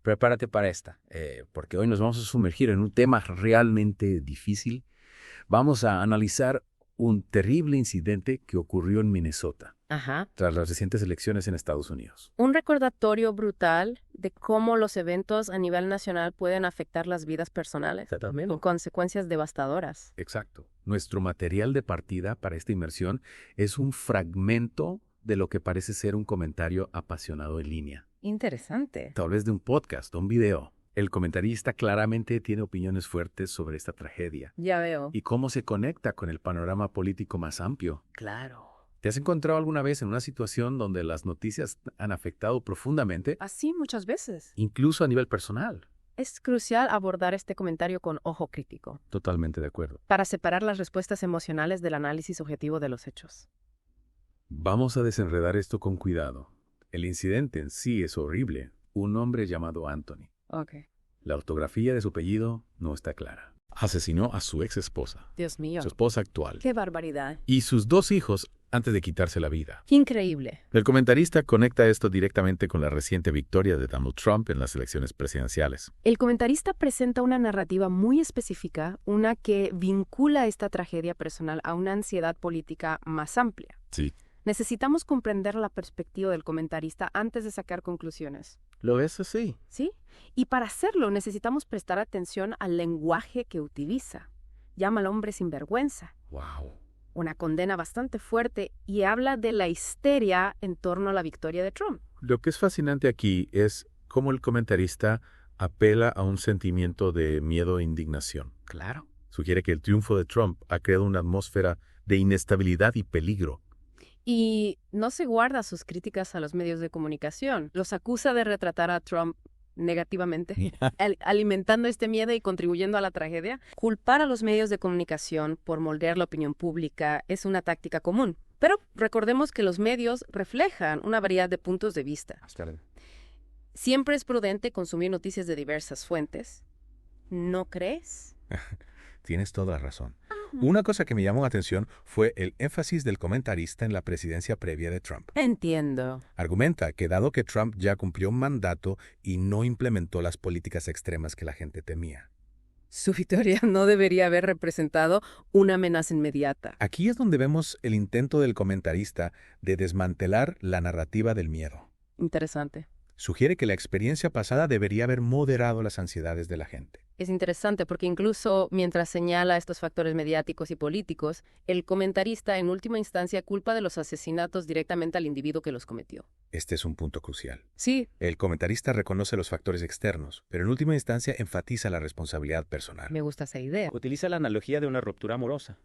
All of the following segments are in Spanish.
Prepárate para esta, porque hoy nos vamos a sumergir en un tema realmente difícil. Vamos a analizar un terrible incidente que ocurrió en Minnesota Ajá. tras las recientes elecciones en Estados Unidos. Un recordatorio brutal de cómo los eventos a nivel nacional pueden afectar las vidas personales, con consecuencias devastadoras. Exacto. Nuestro material de partida para esta inmersión es un fragmento de lo que parece ser un comentario apasionado en línea. Interesante. Tal vez de un podcast o un video. El comentarista claramente tiene opiniones fuertes sobre esta tragedia Ya veo. y cómo se conecta con el panorama político más amplio. Claro. ¿Te has encontrado alguna vez en una situación donde las noticias han afectado profundamente, Así muchas veces. incluso a nivel personal? Es crucial abordar este comentario con ojo crítico, Totalmente de acuerdo. para separar las respuestas emocionales del análisis objetivo de los hechos. Vamos a desenredar esto con cuidado. El incidente en sí es horrible. Un hombre llamado Anthony. Ok. La ortografía de su apellido no está clara. Asesinó a su ex esposa, Dios mío. su esposa actual, Qué barbaridad. y sus 2 hijos antes de quitarse la vida. Qué increíble. El comentarista conecta esto directamente con la reciente victoria de Donald Trump en las elecciones presidenciales. El comentarista presenta una narrativa muy específica, una que vincula esta tragedia personal a una ansiedad política más amplia. Sí. Necesitamos comprender la perspectiva del comentarista antes de sacar conclusiones. ¿Lo ves así? ¿Sí? Y para hacerlo necesitamos prestar atención al lenguaje que utiliza. Llama al hombre sinvergüenza, Wow. una condena bastante fuerte, y habla de la histeria en torno a la victoria de Trump. Lo que es fascinante aquí es cómo el comentarista apela a un sentimiento de miedo e indignación. Claro. Sugiere que el triunfo de Trump ha creado una atmósfera de inestabilidad y peligro. Y no se guarda sus críticas a los medios de comunicación. Los acusa de retratar a Trump negativamente, alimentando este miedo y contribuyendo a la tragedia. Culpar a los medios de comunicación por moldear la opinión pública es una táctica común. Pero recordemos que los medios reflejan una variedad de puntos de vista. Siempre es prudente consumir noticias de diversas fuentes. ¿No crees? Tienes toda la razón. Una cosa que me llamó la atención fue el énfasis del comentarista en la presidencia previa de Trump. Entiendo. Argumenta que dado que Trump ya cumplió un mandato y no implementó las políticas extremas que la gente temía. Su victoria no debería haber representado una amenaza inmediata. Aquí es donde vemos el intento del comentarista de desmantelar la narrativa del miedo. Interesante. Sugiere que la experiencia pasada debería haber moderado las ansiedades de la gente. Es interesante porque incluso mientras señala estos factores mediáticos y políticos, el comentarista en última instancia culpa de los asesinatos directamente al individuo que los cometió. Este es un punto crucial. Sí. El comentarista reconoce los factores externos, pero en última instancia enfatiza la responsabilidad personal. Me gusta esa idea. Utiliza la analogía de una ruptura amorosa.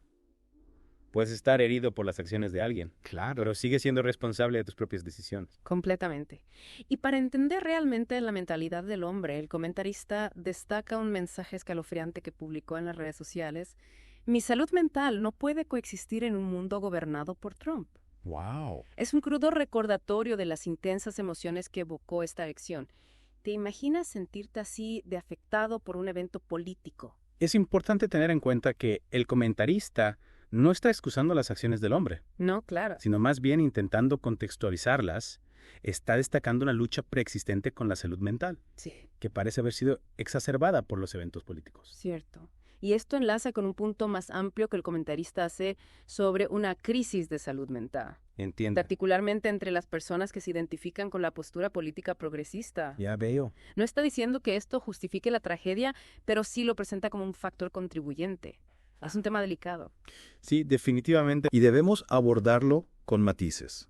Puedes estar herido por las acciones de alguien, Claro. pero sigues siendo responsable de tus propias decisiones. Completamente. Y para entender realmente la mentalidad del hombre, el comentarista destaca un mensaje escalofriante que publicó en las redes sociales. Mi salud mental no puede coexistir en un mundo gobernado por Trump. ¡Wow! Es un crudo recordatorio de las intensas emociones que evocó esta elección. ¿Te imaginas sentirte así de afectado por un evento político? Es importante tener en cuenta que el comentarista no está excusando las acciones del hombre, No, claro. sino más bien intentando contextualizarlas. Está destacando una lucha preexistente con la salud mental, Sí, que parece haber sido exacerbada por los eventos políticos. cierto. Y esto enlaza con un punto más amplio que el comentarista hace sobre una crisis de salud mental, Entiendo. particularmente entre las personas que se identifican con la postura política progresista. Ya veo. No está diciendo que esto justifique la tragedia, pero sí lo presenta como un factor contribuyente. Es un tema delicado. Sí, definitivamente. Y debemos abordarlo con matices.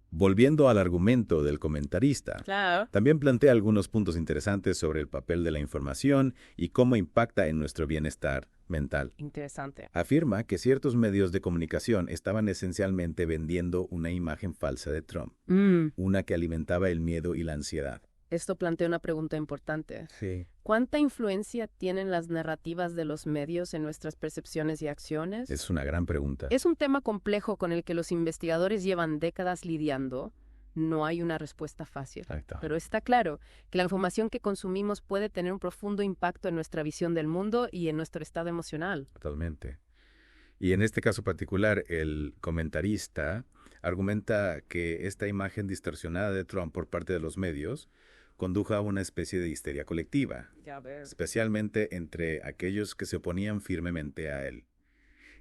Volviendo al argumento del comentarista, Claro. también plantea algunos puntos interesantes sobre el papel de la información y cómo impacta en nuestro bienestar mental. Interesante. Afirma que ciertos medios de comunicación estaban esencialmente vendiendo una imagen falsa de Trump, una que alimentaba el miedo y la ansiedad. Esto plantea una pregunta importante. Sí. ¿Cuánta influencia tienen las narrativas de los medios en nuestras percepciones y acciones? Es una gran pregunta. Es un tema complejo con el que los investigadores llevan décadas lidiando. No hay una respuesta fácil. Exacto. Pero está claro que la información que consumimos puede tener un profundo impacto en nuestra visión del mundo y en nuestro estado emocional. Totalmente. Y en este caso particular, el comentarista argumenta que esta imagen distorsionada de Trump por parte de los medios condujo a una especie de histeria colectiva, Ya veo. especialmente entre aquellos que se oponían firmemente a él.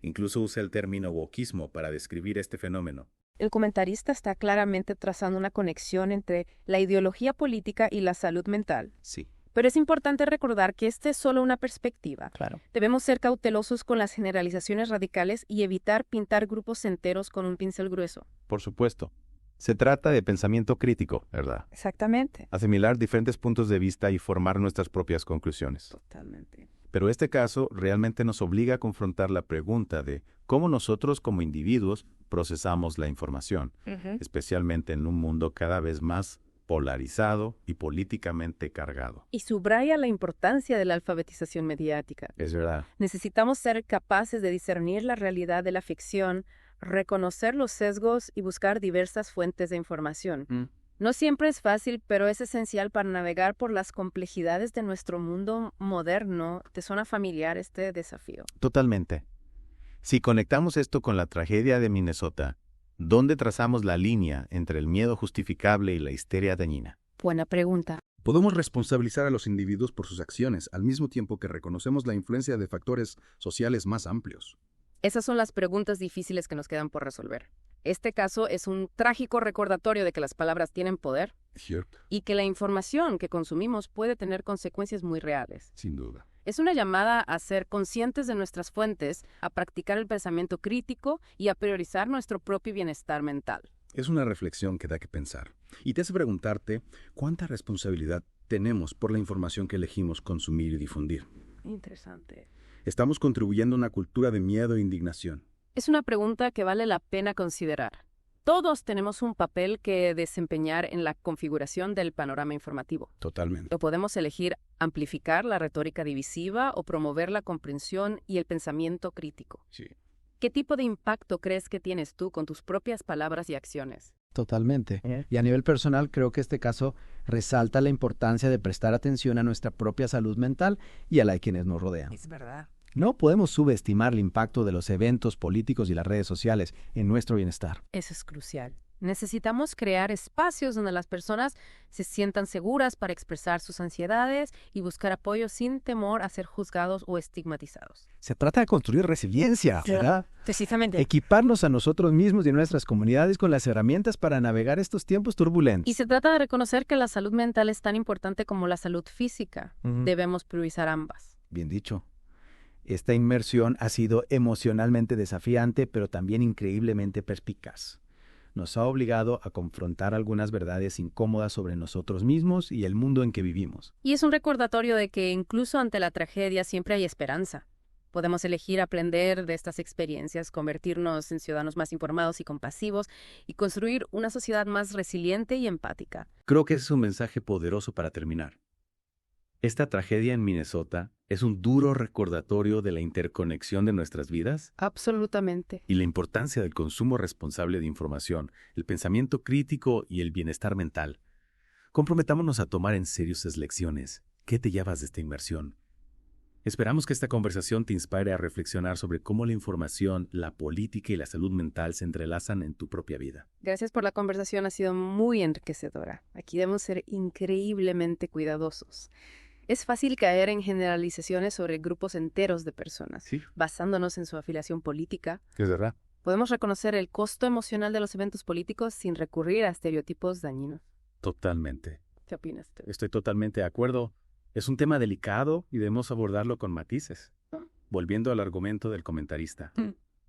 Incluso usa el término wokismo para describir este fenómeno. El comentarista está claramente trazando una conexión entre la ideología política y la salud mental. Sí. Pero es importante recordar que esta es solo una perspectiva. Claro. Debemos ser cautelosos con las generalizaciones radicales y evitar pintar grupos enteros con un pincel grueso. Por supuesto. Se trata de pensamiento crítico, ¿verdad? Exactamente. Asimilar diferentes puntos de vista y formar nuestras propias conclusiones. Totalmente. Pero este caso realmente nos obliga a confrontar la pregunta de cómo nosotros como individuos procesamos la información, especialmente en un mundo cada vez más polarizado y políticamente cargado. Y subraya la importancia de la alfabetización mediática. Es verdad. Necesitamos ser capaces de discernir la realidad de la ficción, reconocer los sesgos y buscar diversas fuentes de información. No siempre es fácil, pero es esencial para navegar por las complejidades de nuestro mundo moderno. ¿Te suena familiar este desafío? Totalmente. Si conectamos esto con la tragedia de Minnesota, ¿dónde trazamos la línea entre el miedo justificable y la histeria dañina? Buena pregunta. Podemos responsabilizar a los individuos por sus acciones, al mismo tiempo que reconocemos la influencia de factores sociales más amplios. Esas son las preguntas difíciles que nos quedan por resolver. Este caso es un trágico recordatorio de que las palabras tienen poder Cierto, y que la información que consumimos puede tener consecuencias muy reales. sin duda. Es una llamada a ser conscientes de nuestras fuentes, a practicar el pensamiento crítico y a priorizar nuestro propio bienestar mental. Es una reflexión que da que pensar. Y te hace preguntarte cuánta responsabilidad tenemos por la información que elegimos consumir y difundir. Interesante. Estamos contribuyendo a una cultura de miedo e indignación. Es una pregunta que vale la pena considerar. Todos tenemos un papel que desempeñar en la configuración del panorama informativo. Totalmente. Lo podemos elegir amplificar la retórica divisiva o promover la comprensión y el pensamiento crítico. Sí. ¿Qué tipo de impacto crees que tienes tú con tus propias palabras y acciones? Totalmente. Y a nivel personal, creo que este caso resalta la importancia de prestar atención a nuestra propia salud mental y a la de quienes nos rodean. Es verdad. No podemos subestimar el impacto de los eventos políticos y las redes sociales en nuestro bienestar. Eso es crucial. Necesitamos crear espacios donde las personas se sientan seguras para expresar sus ansiedades y buscar apoyo sin temor a ser juzgados o estigmatizados. Se trata de construir resiliencia, ¿verdad? Precisamente. Equiparnos a nosotros mismos y a nuestras comunidades con las herramientas para navegar estos tiempos turbulentos. Y se trata de reconocer que la salud mental es tan importante como la salud física. Debemos priorizar ambas. Bien dicho. Esta inmersión ha sido emocionalmente desafiante, pero también increíblemente perspicaz. Nos ha obligado a confrontar algunas verdades incómodas sobre nosotros mismos y el mundo en que vivimos. Y es un recordatorio de que incluso ante la tragedia siempre hay esperanza. Podemos elegir aprender de estas experiencias, convertirnos en ciudadanos más informados y compasivos y construir una sociedad más resiliente y empática. Creo que ese es un mensaje poderoso para terminar. Esta tragedia en Minnesota es un duro recordatorio de la interconexión de nuestras vidas Absolutamente. y la importancia del consumo responsable de información, el pensamiento crítico y el bienestar mental. Comprometámonos a tomar en serio esas lecciones. ¿Qué te llevas de esta inmersión? Esperamos que esta conversación te inspire a reflexionar sobre cómo la información, la política y la salud mental se entrelazan en tu propia vida. Gracias por la conversación, ha sido muy enriquecedora. Aquí debemos ser increíblemente cuidadosos. Es fácil caer en generalizaciones sobre grupos enteros de personas, Sí, basándonos en su afiliación política. Es verdad. Podemos reconocer el costo emocional de los eventos políticos sin recurrir a estereotipos dañinos. totalmente. ¿Qué opinas tú? Estoy totalmente de acuerdo. Es un tema delicado y debemos abordarlo con matices. Volviendo al argumento del comentarista,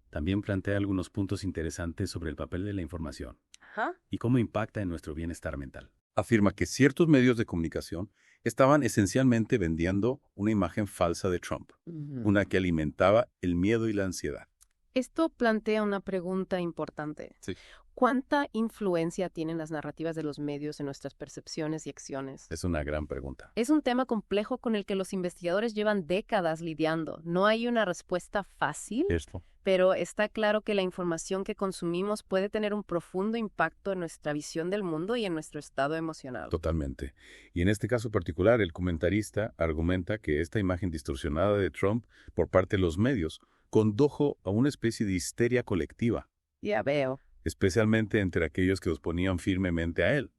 también plantea algunos puntos interesantes sobre el papel de la información Ajá. y cómo impacta en nuestro bienestar mental. Afirma que ciertos medios de comunicación estaban esencialmente vendiendo una imagen falsa de Trump, una que alimentaba el miedo y la ansiedad. Esto plantea una pregunta importante. Sí. ¿Cuánta influencia tienen las narrativas de los medios en nuestras percepciones y acciones? Es una gran pregunta. Es un tema complejo con el que los investigadores llevan décadas lidiando. No hay una respuesta fácil, Esto. pero está claro que la información que consumimos puede tener un profundo impacto en nuestra visión del mundo y en nuestro estado emocional. Totalmente. Y en este caso particular, el comentarista argumenta que esta imagen distorsionada de Trump por parte de los medios condujo a una especie de histeria colectiva, Ya veo. especialmente entre aquellos que oponían firmemente a él.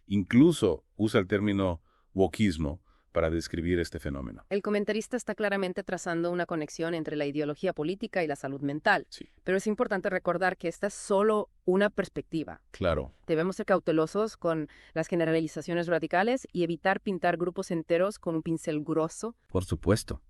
Incluso usa el término wokismo para describir este fenómeno. El comentarista está claramente trazando una conexión entre la ideología política y la salud mental. Sí. Pero es importante recordar que esta es solo una perspectiva. Claro. Debemos ser cautelosos con las generalizaciones radicales y evitar pintar grupos enteros con un pincel grueso. Por supuesto.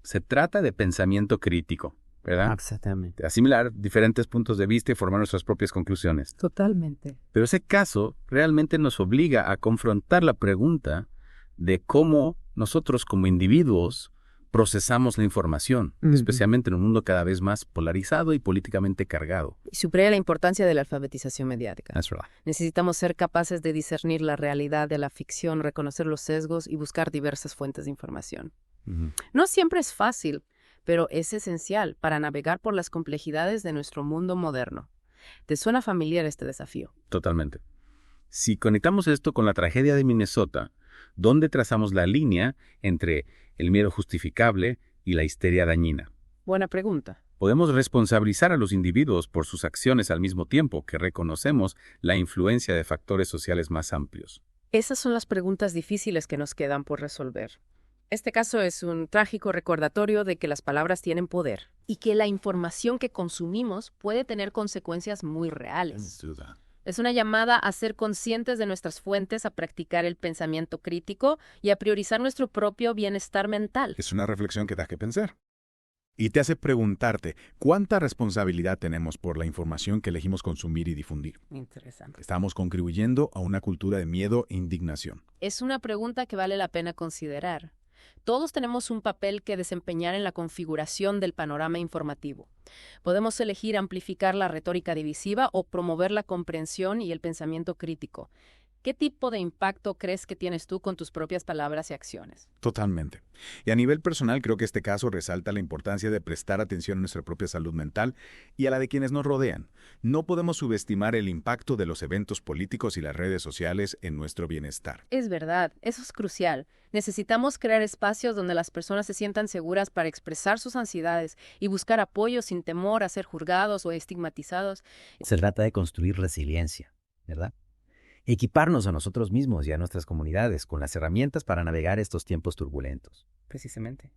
Se trata de pensamiento crítico, ¿verdad? Exactamente. De asimilar diferentes puntos de vista y formar nuestras propias conclusiones. Totalmente. Pero ese caso realmente nos obliga a confrontar la pregunta de cómo nosotros como individuos procesamos la información, especialmente en un mundo cada vez más polarizado y políticamente cargado. Y subraya la importancia de la alfabetización mediática. That's right. Necesitamos ser capaces de discernir la realidad de la ficción, reconocer los sesgos y buscar diversas fuentes de información. No siempre es fácil, pero es esencial para navegar por las complejidades de nuestro mundo moderno. ¿Te suena familiar este desafío? Totalmente. Si conectamos esto con la tragedia de Minnesota, ¿dónde trazamos la línea entre el miedo justificable y la histeria dañina? Buena pregunta. Podemos responsabilizar a los individuos por sus acciones al mismo tiempo que reconocemos la influencia de factores sociales más amplios. Esas son las preguntas difíciles que nos quedan por resolver. Este caso es un trágico recordatorio de que las palabras tienen poder y que la información que consumimos puede tener consecuencias muy reales. Es una llamada a ser conscientes de nuestras fuentes, a practicar el pensamiento crítico y a priorizar nuestro propio bienestar mental. Es una reflexión que da que pensar. Y te hace preguntarte, ¿cuánta responsabilidad tenemos por la información que elegimos consumir y difundir? Interesante. Estamos contribuyendo a una cultura de miedo e indignación. Es una pregunta que vale la pena considerar. Todos tenemos un papel que desempeñar en la configuración del panorama informativo. Podemos elegir amplificar la retórica divisiva o promover la comprensión y el pensamiento crítico. ¿Qué tipo de impacto crees que tienes tú con tus propias palabras y acciones? Totalmente. Y a nivel personal creo que este caso resalta la importancia de prestar atención a nuestra propia salud mental y a la de quienes nos rodean. No podemos subestimar el impacto de los eventos políticos y las redes sociales en nuestro bienestar. Es verdad, eso es crucial. Necesitamos crear espacios donde las personas se sientan seguras para expresar sus ansiedades y buscar apoyo sin temor a ser juzgados o estigmatizados. Se trata de construir resiliencia, ¿verdad? Equiparnos a nosotros mismos y a nuestras comunidades con las herramientas para navegar estos tiempos turbulentos. Precisamente.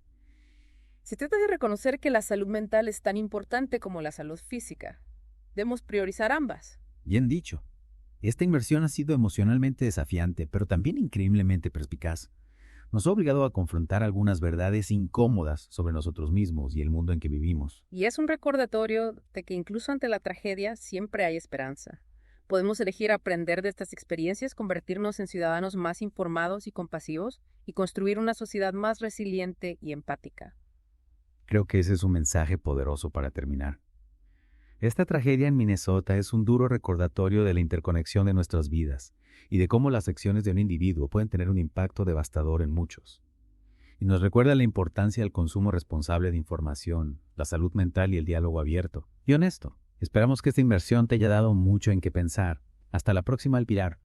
Se trata de reconocer que la salud mental es tan importante como la salud física. Debemos priorizar ambas. Bien dicho. Esta inmersión ha sido emocionalmente desafiante, pero también increíblemente perspicaz. Nos ha obligado a confrontar algunas verdades incómodas sobre nosotros mismos y el mundo en que vivimos. Y es un recordatorio de que incluso ante la tragedia siempre hay esperanza. Podemos elegir aprender de estas experiencias, convertirnos en ciudadanos más informados y compasivos y construir una sociedad más resiliente y empática. Creo que ese es un mensaje poderoso para terminar. Esta tragedia en Minnesota es un duro recordatorio de la interconexión de nuestras vidas y de cómo las acciones de un individuo pueden tener un impacto devastador en muchos. Y nos recuerda la importancia del consumo responsable de información, la salud mental y el diálogo abierto y honesto. Esperamos que esta inmersión te haya dado mucho en qué pensar. Hasta la próxima, Alpirar.